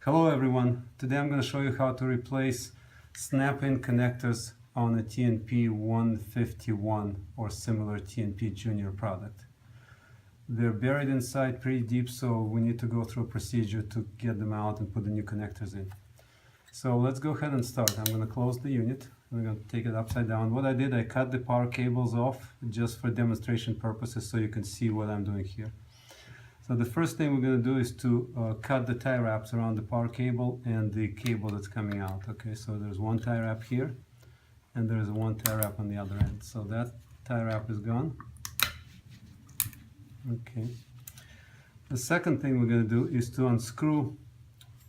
Hello everyone, today I'm going to show you how to replace snap-in connectors on a TNP155 or similar TNP Jr product. They're buried inside pretty deep, so we need to go through a procedure to get them out and put the new connectors in. So let's go ahead and start. I'm going to close the unit. I'm going to take it upside down. What I did, I cut the power cables off just for demonstration purposes so you can see what I'm doing here. So the first thing we're going to do is to cut the tie wraps around the power cable and the cable that's coming out. Okay, so there's one tie wrap here and there's one tie wrap on the other end. So that tie wrap is gone. Okay. The second thing we're going to do is to unscrew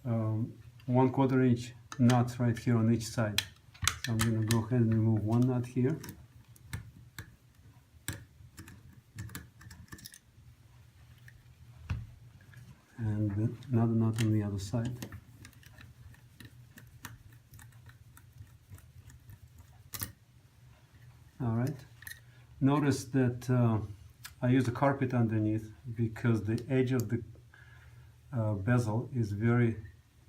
1/4 inch nuts right here on each side. So I'm going to go ahead and remove one nut here. And another nut on the other side. Alright, notice that I use a carpet underneath because the edge of the bezel is very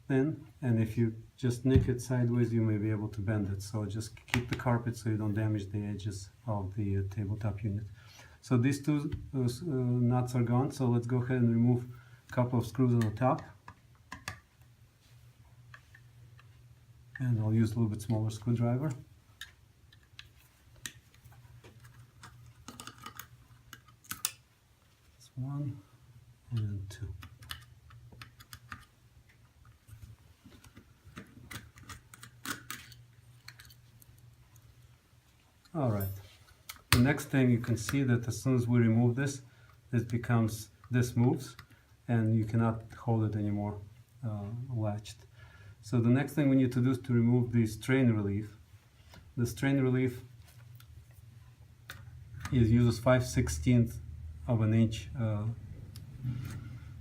thin, and if you just nick it sideways you may be able to bend it, so just keep the carpet so you don't damage the edges of the tabletop unit. So these two nuts are gone, so let's go ahead and remove couple of screws on the top, and I'll use a little bit smaller screwdriver. That's one and two. All right. The next thing, you can see that as soon as we remove this, this moves, and you cannot hold it anymore latched. So the next thing we need to do is to remove the strain relief. The strain relief uses 5/16 of an inch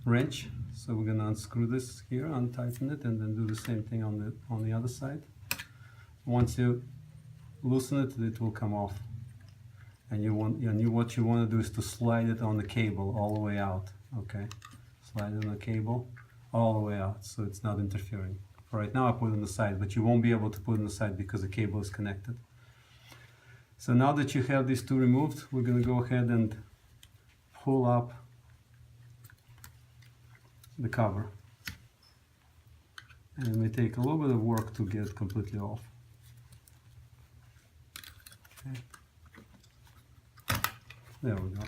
wrench. So we're going to unscrew this here, untighten it, and then do the same thing on the other side. Once you loosen it, it will come off. And what you want to do is to slide it on the cable all the way out. Okay. Slide it on the cable all the way out so it's not interfering. For right now I put it on the side, but you won't be able to put it on the side because the cable is connected. So now that you have these two removed, we're going to go ahead and pull up the cover. And it may take a little bit of work to get it completely off. Okay. There we go.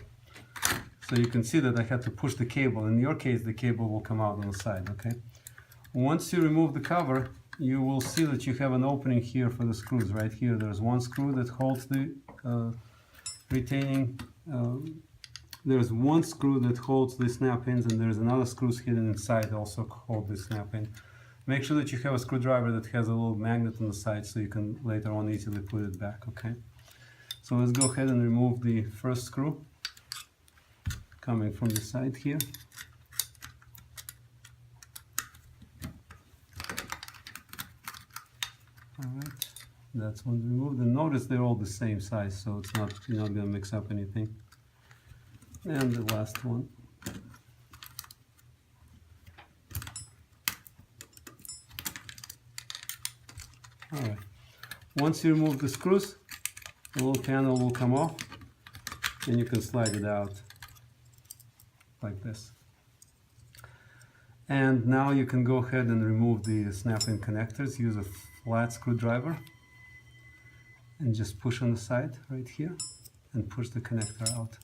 So you can see that I had to push the cable. In your case, the cable will come out on the side, okay? Once you remove the cover, you will see that you have an opening here for the screws. Right here, there's one screw that holds the retaining, there's one screw that holds the snap-ins, and there's another screw hidden inside also hold the snap-in. Make sure that you have a screwdriver that has a little magnet on the side so you can later on easily put it back, okay? So let's go ahead and remove the first screw coming from the side here. Alright, that's one removed, and notice they're all the same size, so it's not, you're not going to mix up anything. And the last one. Alright, once you remove the screws, the little panel will come off and you can slide it out like this. And now you can go ahead and remove the snap-in connectors. Use a flat screwdriver and just push on the side right here and push the connector out.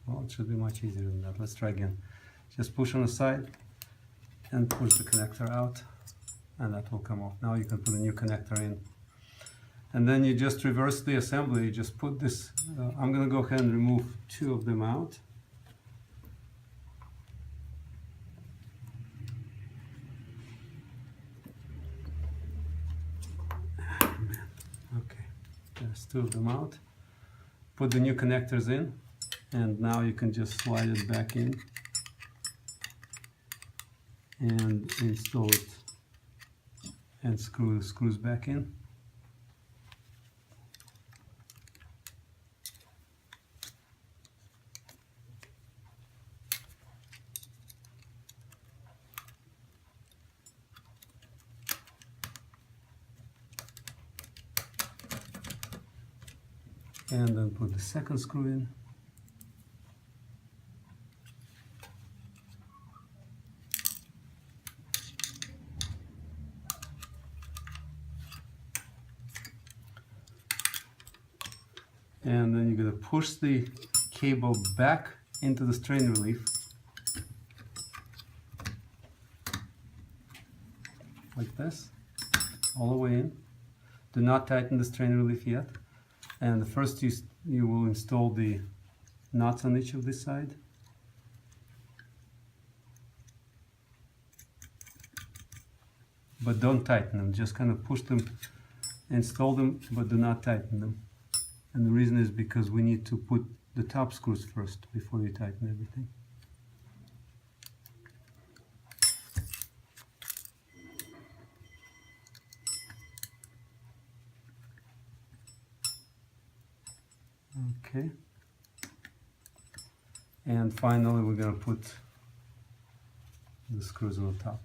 Well, it should be much easier than that. Let's try again. Just push on the side and push the connector out, and that will come off. Now you can put a new connector in. And then you just reverse the assembly. You just put this, I'm going to go ahead and remove two of them out. Okay, there's two of them out. Put the new connectors in, and now you can just slide it back in and install it and screw the screws back in. And then put the second screw in. And then you're going to push the cable back into the strain relief, like this, all the way in. Do not tighten the strain relief yet. And first you will install the nuts on each of this side. But don't tighten them, just kind of push them, install them, but do not tighten them. And the reason is because we need to put the top screws first before you tighten everything. Okay. And finally we're going to put the screws on the top.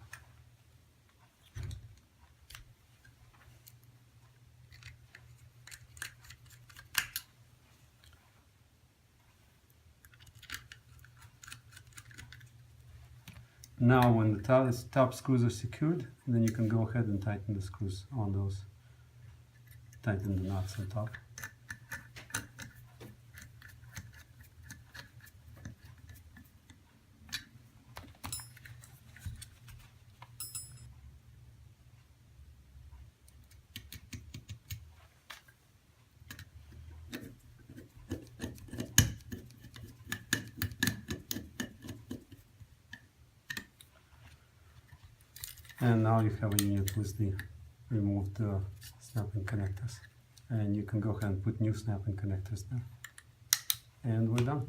Now when the top screws are secured, then you can go ahead and tighten the screws on those. Tighten the nuts on top. And now you have a unit with the removed snapping connectors. And you can go ahead and put new snapping connectors there. And we're done.